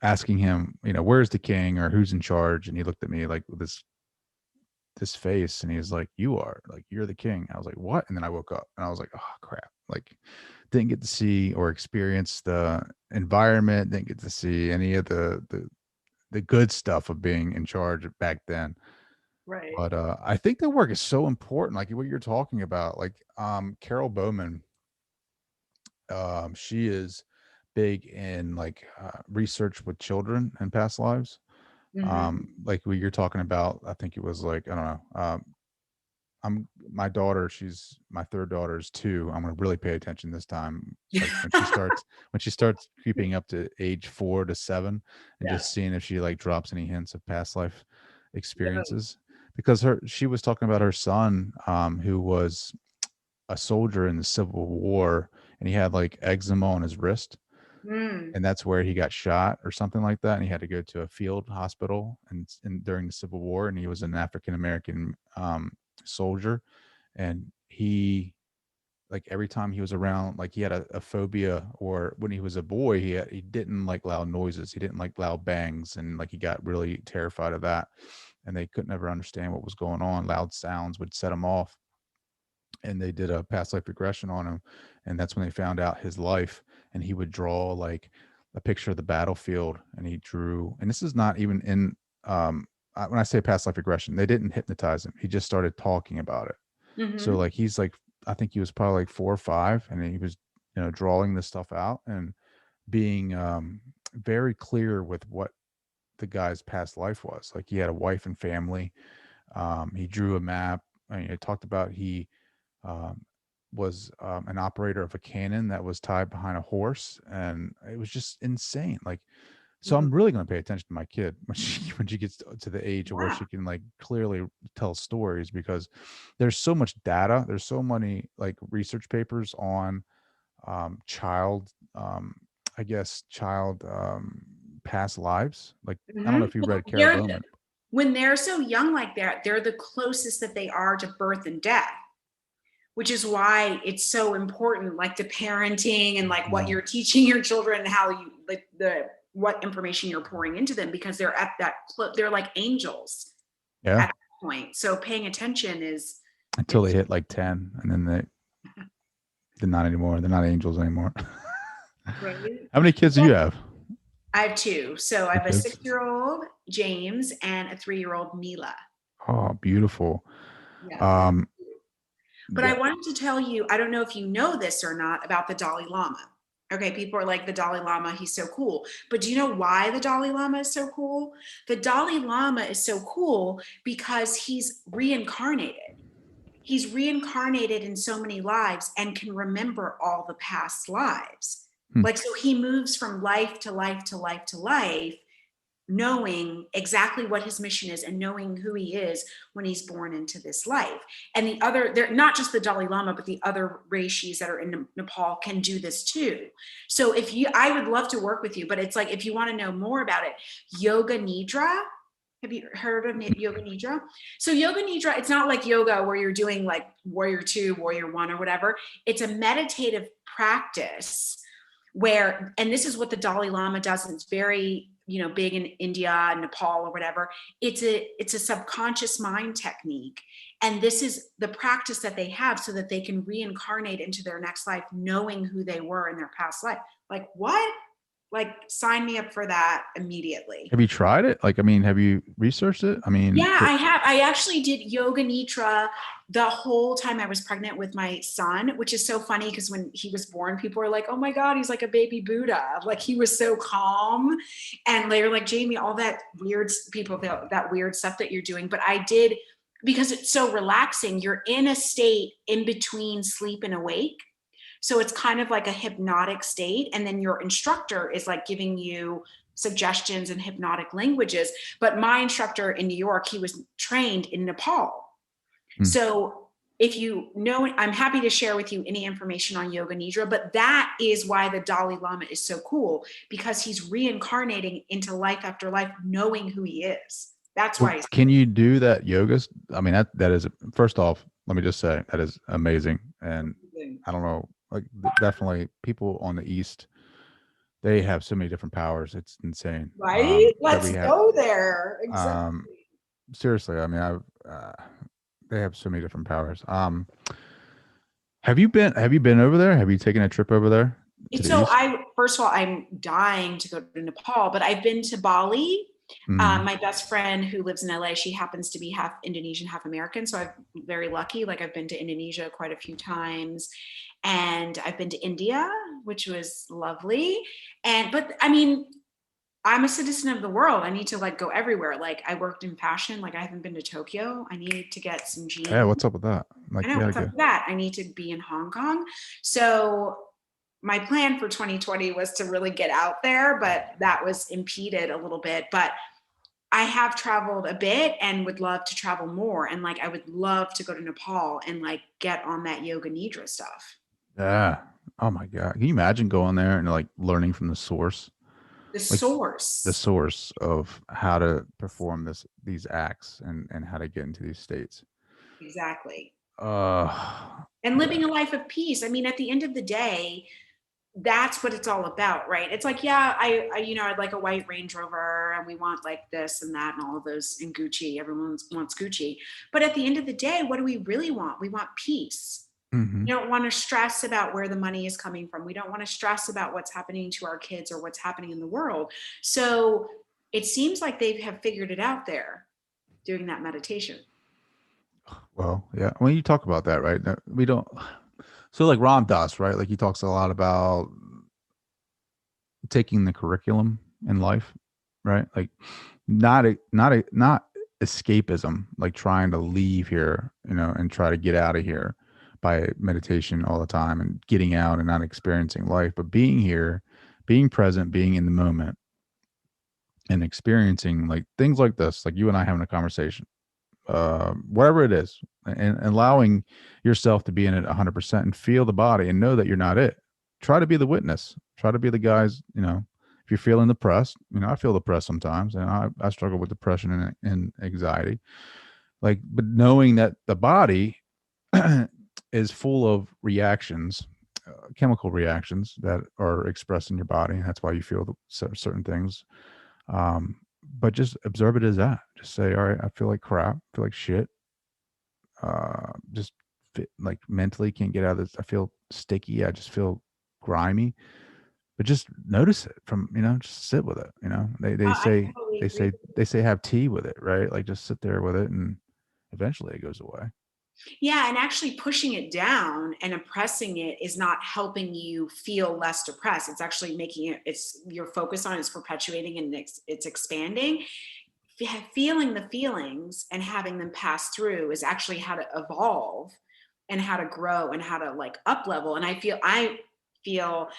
asking him, where's the king or who's in charge? And he looked at me like with this face and he was like, you're the king. I was like, what? And then I woke up and I was like, oh crap. Like didn't get to see or experience the environment, didn't get to see any of the good stuff of being in charge back then. Right. But I think the work is so important. Like what you're talking about, like Carol Bowman, she is big in like research with children and past lives. Like what you're talking about, I think it was like, I don't know, my daughter, my third daughter is 2. I'm going to really pay attention this time. Like when she starts creeping up to age 4 to 7, and just seeing if she like drops any hints of past life experiences, because she was talking about her son, who was a soldier in the Civil War, and he had like eczema on his wrist. And that's where he got shot or something like that. And he had to go to a field hospital and during the Civil War. And he was an African-American soldier. And he, like every time he was around, like he had a phobia, or when he was a boy, he didn't like loud noises. He didn't like loud bangs. And like he got really terrified of that. And they couldn't ever understand what was going on. Loud sounds would set him off. And they did a past life regression on him. And that's when they found out his life. And he would draw like a picture of the battlefield, and he drew, and this is not even in, when I say past life regression, they didn't hypnotize him. He just started talking about it. So like, he's like, I think he was probably like 4 or 5, and he was, drawing this stuff out and being very clear with what the guy's past life was. Like he had a wife and family. He drew a map. I mean, it talked about he was an operator of a cannon that was tied behind a horse, and it was just insane. Like, so I'm really going to pay attention to my kid when she gets to the age of where she can like clearly tell stories, because there's so much data. There's so many like research papers on child past lives. Like, I don't know if you read Carol Bowman. When they're so young like that, they're the closest that they are to birth and death, which is why it's so important, like the parenting and like what you're teaching your children, and how you like what information you're pouring into them, because they're at that, they're like angels at that point. So paying attention is until they hit like 10, and then they're not anymore. They're not angels anymore. Right. How many kids do you have? I have 2. So I have a 6-year-old James and a 3-year-old Mila. Oh, beautiful. Yeah. But I wanted to tell you, I don't know if you know this or not, about the Dalai Lama. Okay, people are like, the Dalai Lama, he's so cool. But do you know why the Dalai Lama is so cool? The Dalai Lama is so cool because he's reincarnated. He's reincarnated in so many lives and can remember all the past lives. Like, so he moves from life to life to life to life, knowing exactly what his mission is and knowing who he is when he's born into this life. And they're not just the Dalai Lama, but the other rishis that are in Nepal can do this too. So I would love to work with you, but it's like, if you want to know more about it, Yoga Nidra. Have you heard of Yoga Nidra? So Yoga Nidra, it's not like yoga where you're doing like Warrior 2, Warrior 1 or whatever. It's a meditative practice where, and this is what the Dalai Lama does, and it's very, big in India, Nepal or whatever. It's a subconscious mind technique. And this is the practice that they have so that they can reincarnate into their next life, knowing who they were in their past life. Like, what? Like, sign me up for that immediately. Have you tried it? Like, I mean, have you researched it? I mean, yeah, I have. I actually did Yoga Nidra the whole time I was pregnant with my son, which is so funny because when he was born, people were like, oh my God, he's like a baby Buddha. Like, he was so calm. And they were like, Jamie, all that weird that weird stuff that you're doing. But I did, because it's so relaxing. You're in a state in between sleep and awake. So it's kind of like a hypnotic state. And then your instructor is like giving you suggestions and hypnotic languages. But my instructor in New York, he was trained in Nepal. So if you know, I'm happy to share with you any information on Yoga Nidra, but that is why the Dalai Lama is so cool, because he's reincarnating into life after life, knowing who he is. That's why. Can you do that yoga? I mean, that is, first off, let me just say that is amazing. And I don't know, like, definitely people on the East, they have so many different powers. It's insane. Right? Let's go there. Exactly. Seriously. I mean, they have so many different powers. Have you been over there? Have you taken a trip over there? So first of all, I'm dying to go to Nepal, but I've been to Bali. My best friend who lives in LA, she happens to be half Indonesian, half American. So I'm very lucky. Like, I've been to Indonesia quite a few times, and I've been to India, which was lovely. But I mean, I'm a citizen of the world. I need to like go everywhere. Like I worked in fashion. Like I haven't been to Tokyo. I need to get some jeans. Yeah, what's up with that? Like, I know what's up with that. I need to be in Hong Kong. So my plan for 2020 was to really get out there, but that was impeded a little bit. But I have traveled a bit and would love to travel more. And like, I would love to go to Nepal and like get on that yoga nidra stuff. Yeah. Oh my God. Can you imagine going there and like learning from the source? The Like, source. The source of how to perform these acts and how to get into these states. Exactly. And living a life of peace. I mean, at the end of the day, that's what it's all about, right? It's like, yeah, I you know, I'd like a white Range Rover and we want like this and that and all of those in Gucci. Everyone wants Gucci. But at the end of the day, what do we really want? We want peace. mm-hmm. We don't want to stress about where the money is coming from. We don't want to stress about what's happening to our kids or what's happening in the world. So it seems like they have figured it out there doing that meditation. Well, yeah. When you talk about that, right? We don't. So like Ram Dass, right? Like he talks a lot about taking the curriculum in life, right? Like not escapism, like trying to leave here, you know, and try to get out of here by meditation all the time and getting out and not experiencing life, but being here, being present, being in the moment and experiencing like things like this, like you and I having a conversation, whatever it is, and allowing yourself to be in it 100% and feel the body and know that you're not it. Try to be the witness. Try to be the guys, you know, if you're feeling depressed, you know, I feel depressed sometimes and I struggle with depression and anxiety. Like, but knowing that the body is full of reactions, chemical reactions that are expressed in your body. And that's why you feel certain things. But just observe it as that. Just say, all right, I feel like crap, I feel like shit. Just like mentally can't get out of this. I feel sticky. I just feel grimy. But just notice it from, you know, just sit with it. You know, they say have tea with it, right? Like just sit there with it and eventually it goes away. Yeah, and actually pushing it down and oppressing it is not helping you feel less depressed. It's actually making it's your focus on it's perpetuating and it's expanding. Feeling the feelings and having them pass through is actually how to evolve and how to grow and how to like up level. And I feel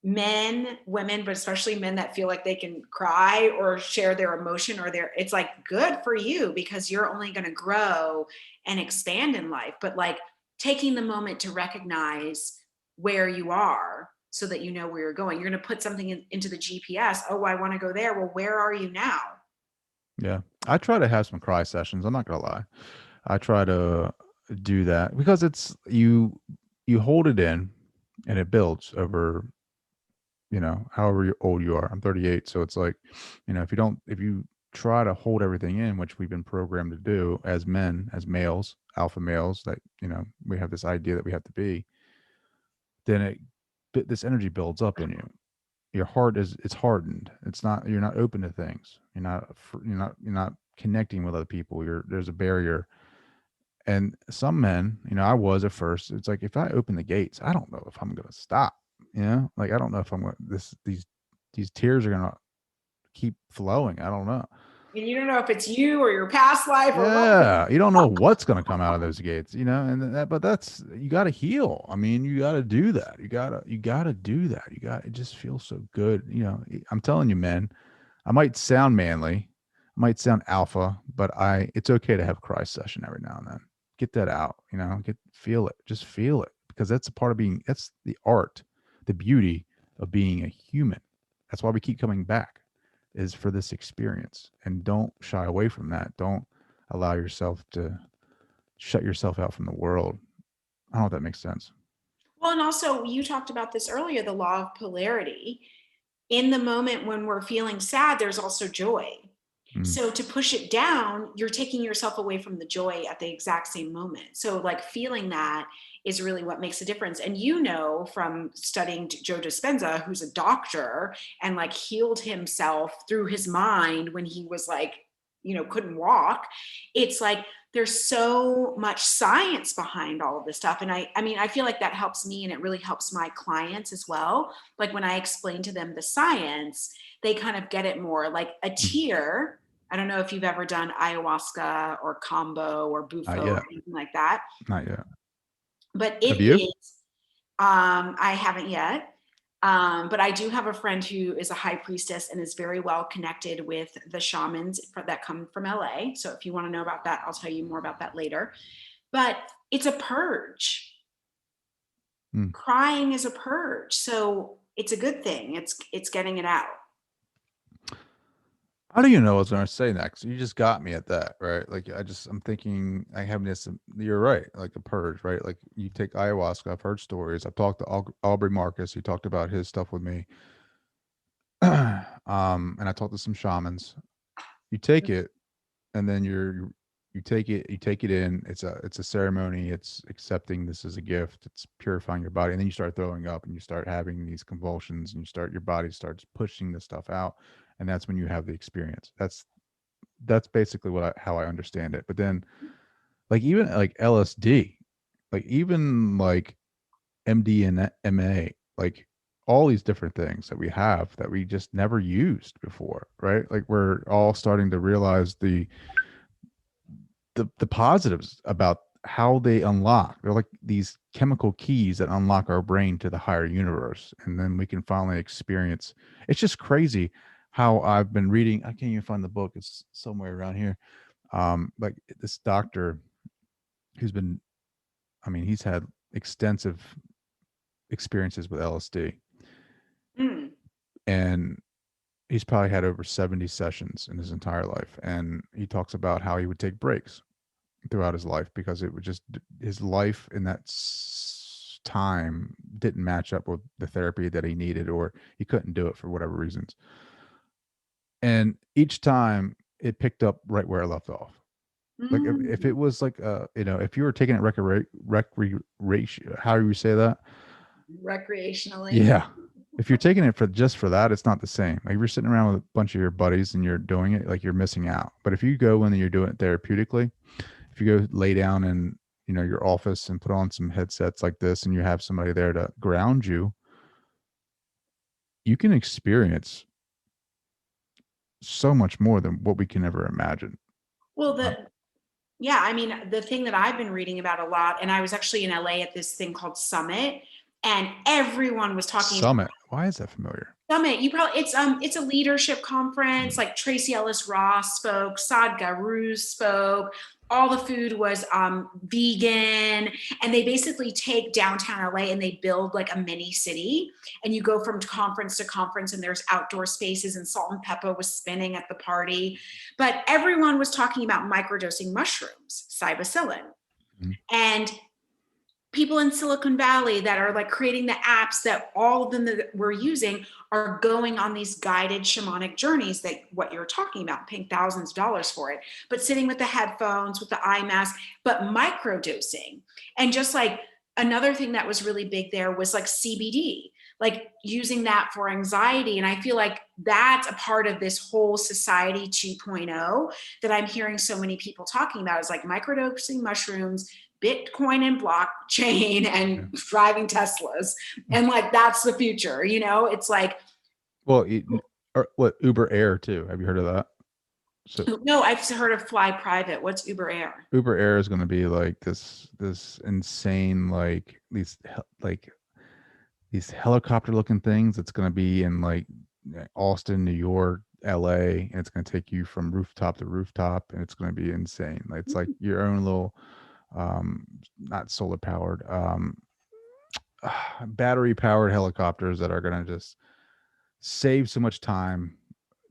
men, women, but especially men that feel like they can cry or share their emotion or it's like good for you because you're only going to grow and expand in life. But like taking the moment to recognize where you are so that you know where you're going. You're going to put something into the GPS. Oh, I want to go there. Well, where are you now? Yeah. I try to have some cry sessions. I'm not going to lie. I try to do that because it's you hold it in and it builds over, you know, however old you are. I'm 38. So it's like, you know, if you try to hold everything in, which we've been programmed to do as men, as males, alpha males, that, you know, we have this idea that we have to be, then this energy builds up in you. Your heart it's hardened. You're not open to things. You're not connecting with other people. There's a barrier. And some men, you know, I was at first, it's like, if I open the gates, I don't know if I'm going to stop, you know, like, I don't know if I'm going these tears are going to keep flowing. I don't know. And you don't know if it's you or your past life or what. You don't know what's going to come out of those gates, you know, and but that's, you got to heal. I mean, you got to do that. You got to do that. It just feels so good. You know, I'm telling you, man, I might sound manly, I might sound alpha, but it's okay to have a cry session every now and then. Get that out, you know, feel it, just feel it, because that's a part of that's the art, the beauty of being a human. That's why we keep coming back, is for this experience. And don't shy away from that. Don't allow yourself to shut yourself out from the world. I don't know if that makes sense. Well, and also you talked about this earlier, the law of polarity. In the moment when we're feeling sad, there's also joy. So to push it down, you're taking yourself away from the joy at the exact same moment. So like feeling that is really what makes a difference. And you know, from studying Joe Dispenza, who's a doctor and like healed himself through his mind when he was like, couldn't walk. It's like, there's so much science behind all of this stuff. And I feel like that helps me, and it really helps my clients as well. Like when I explain to them the science, they kind of get it more. Like a tear, I don't know if you've ever done ayahuasca or combo or bufo or anything like that. Not yet. But it Have you? is, I haven't yet. But I do have a friend who is a high priestess and is very well connected with the shamans that come from LA. So if you want to know about that, I'll tell you more about that later. But it's a purge. Crying is a purge. So it's a good thing. It's getting it out. How do you know I was going to say next? You just got me at that, right? Like I'm thinking, I have this. You're right, like a purge, right? Like you take ayahuasca. I've heard stories. I've talked to Aubrey Marcus. He talked about his stuff with me, and I talked to some shamans. You take it, and then you take it in. It's a ceremony. It's accepting this as a gift. It's purifying your body, and then you start throwing up, and you start having these convulsions, and your body starts pushing this stuff out. And that's when you have the experience. That's basically how I understand it. But then, like even like LSD, like even like MDMA, like all these different things that we have that we just never used before, right? Like we're all starting to realize the positives about how they unlock. They're like these chemical keys that unlock our brain to the higher universe, and then we can finally experience. It's just crazy how I've been reading. I can't even find the book. It's somewhere around here. Like this doctor who's been, he's had extensive experiences with LSD. And he's probably had over 70 sessions in his entire life. And he talks about how he would take breaks throughout his life because it would just, his life in that time didn't match up with the therapy that he needed, or he couldn't do it for whatever reasons. And each time it picked up right where I left off. Like if it was like, if you were taking it recreation, how do you say that? Recreationally. Yeah. If you're taking it just for that, it's not the same. Like if you're sitting around with a bunch of your buddies and you're doing it, like you're missing out. But if you go in and you're doing it therapeutically, if you go lay down in, your office and put on some headsets like this and you have somebody there to ground you, you can experience so much more than what we can ever imagine. Well, the thing that I've been reading about a lot, and I was actually in LA at this thing called Summit, and everyone was talking Summit. Why is that familiar? Summit. It's a leadership conference. Like Tracy Ellis Ross spoke, Saad Garuz spoke. All the food was vegan, and they basically take downtown LA and they build like a mini city, and you go from conference to conference, and there's outdoor spaces, and Salt and Pepper was spinning at the party. But everyone was talking about microdosing mushrooms, psilocybin. And people in Silicon Valley that are like creating the apps that all of them that we're using are going on these guided shamanic journeys, that what you're talking about, paying thousands of dollars for it, but sitting with the headphones, with the eye mask, but microdosing. And just like another thing that was really big there was like CBD, like using that for anxiety. And I feel like that's a part of this whole society 2.0 that I'm hearing so many people talking about, is like microdosing mushrooms, Bitcoin and blockchain, and driving Teslas. And like, that's the future, it's like. Well, what Uber Air too. Have you heard of that? So, no, I've heard of Fly Private. What's Uber Air? Uber Air is going to be like this insane, like these helicopter looking things. It's going to be in like Austin, New York, LA, and it's going to take you from rooftop to rooftop, and it's going to be insane. Like it's like your own little, not solar powered, battery powered helicopters that are going to just save so much time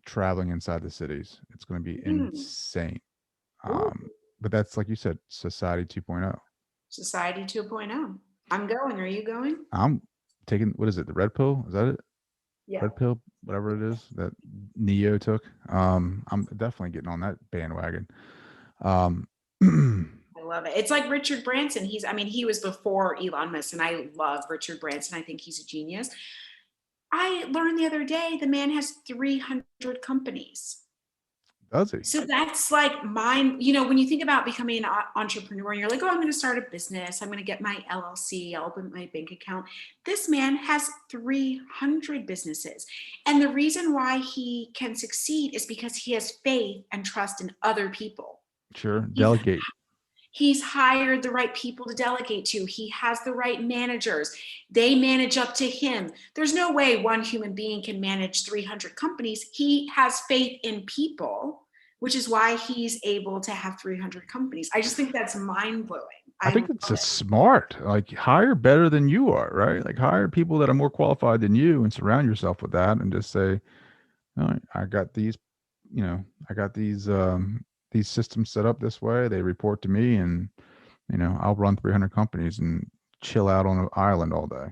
traveling inside the cities. It's going to be insane. But that's, like you said, society 2.0. Society 2.0. I'm going. Are you going? I'm taking, what is it, the red pill? Is that it? Yeah. Red pill, whatever it is that Neo took. I'm definitely getting on that bandwagon. I love it. It's like Richard Branson. He was before Elon Musk, and I love Richard Branson. I think he's a genius. I learned the other day the man has 300 companies. Does he? So that's like mine. You know, when you think about becoming an entrepreneur, and you're like, oh, I'm going to start a business. I'm going to get my LLC. I'll open my bank account. This man has 300 businesses. And the reason why he can succeed is because he has faith and trust in other people. Sure. Delegate. He's hired the right people to delegate to. He has the right managers. They manage up to him. There's no way one human being can manage 300 companies. He has faith in people, which is why he's able to have 300 companies. I just think that's mind blowing. I think it's just smart. Like, hire better than you are, right? Like, hire people that are more qualified than you and surround yourself with that, and just say, all right, I got these, I got these systems set up this way. They report to me, and, I'll run 300 companies and chill out on an island all day.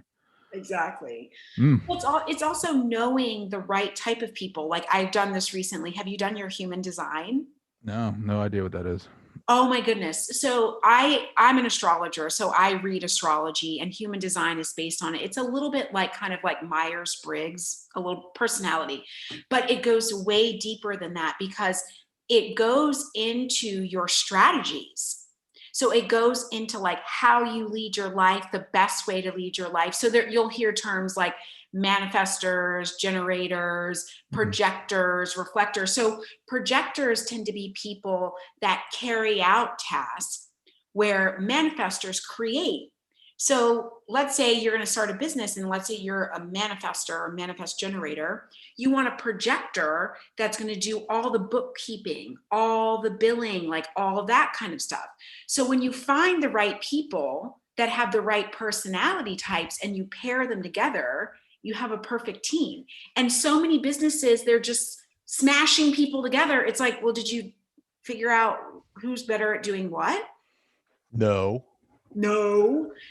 Exactly. Well, it's also knowing the right type of people. Like, I've done this recently. Have you done your human design? No idea what that is. Oh my goodness. So I'm an astrologer. So I read astrology, and human design is based on it. It's a little bit like kind of like Myers-Briggs, a little personality, but it goes way deeper than that because it goes into your strategies. So it goes into like how you lead your life, the best way to lead your life. So there you'll hear terms like manifestors, generators, projectors, reflectors. So projectors tend to be people that carry out tasks, where manifestors create. So let's say you're going to start a business, and let's say you're a manifestor or manifest generator. You want a projector that's going to do all the bookkeeping, all the billing, like all of that kind of stuff. So when you find the right people that have the right personality types and you pair them together, you have a perfect team. And so many businesses, they're just smashing people together. It's like, well, did you figure out who's better at doing what? No.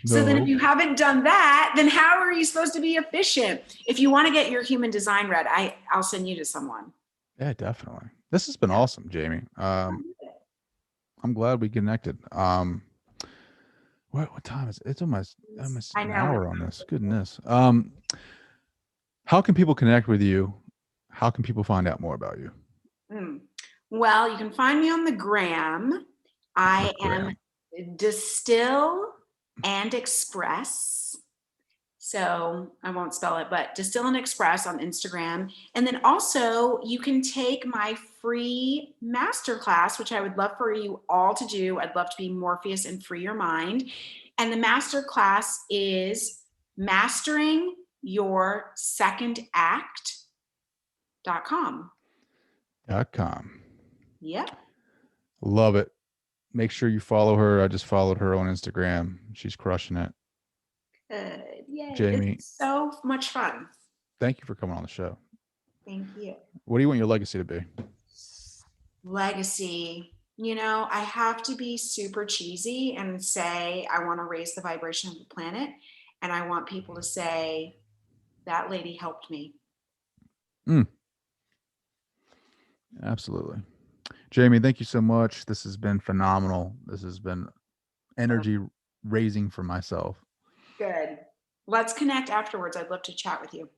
So then if you haven't done that, then how are you supposed to be efficient? If you want to get your human design read, I'll send you to someone. Yeah, definitely. This has been awesome, Jamie. I'm glad we connected. What time is it? It's almost an hour on this. Goodness. How can people connect with you? How can people find out more about you? Well, you can find me on the gram. I am Distill and Express. So I won't spell it, but Distill and Express on Instagram. And then also you can take my free masterclass, which I would love for you all to do. I'd love to be Morpheus and free your mind. And the masterclass is Mastering Your Second Act.com. Yep. Love it. Make sure you follow her. I just followed her on Instagram. She's crushing it. Yay. Jamie, it's so much fun. Thank you for coming on the show. Thank you. What do you want your legacy to be? Legacy. I have to be super cheesy and say I want to raise the vibration of the planet, and I want people to say that lady helped me. Absolutely. Jamie, thank you so much. This has been phenomenal. This has been energy raising for myself. Good. Let's connect afterwards. I'd love to chat with you.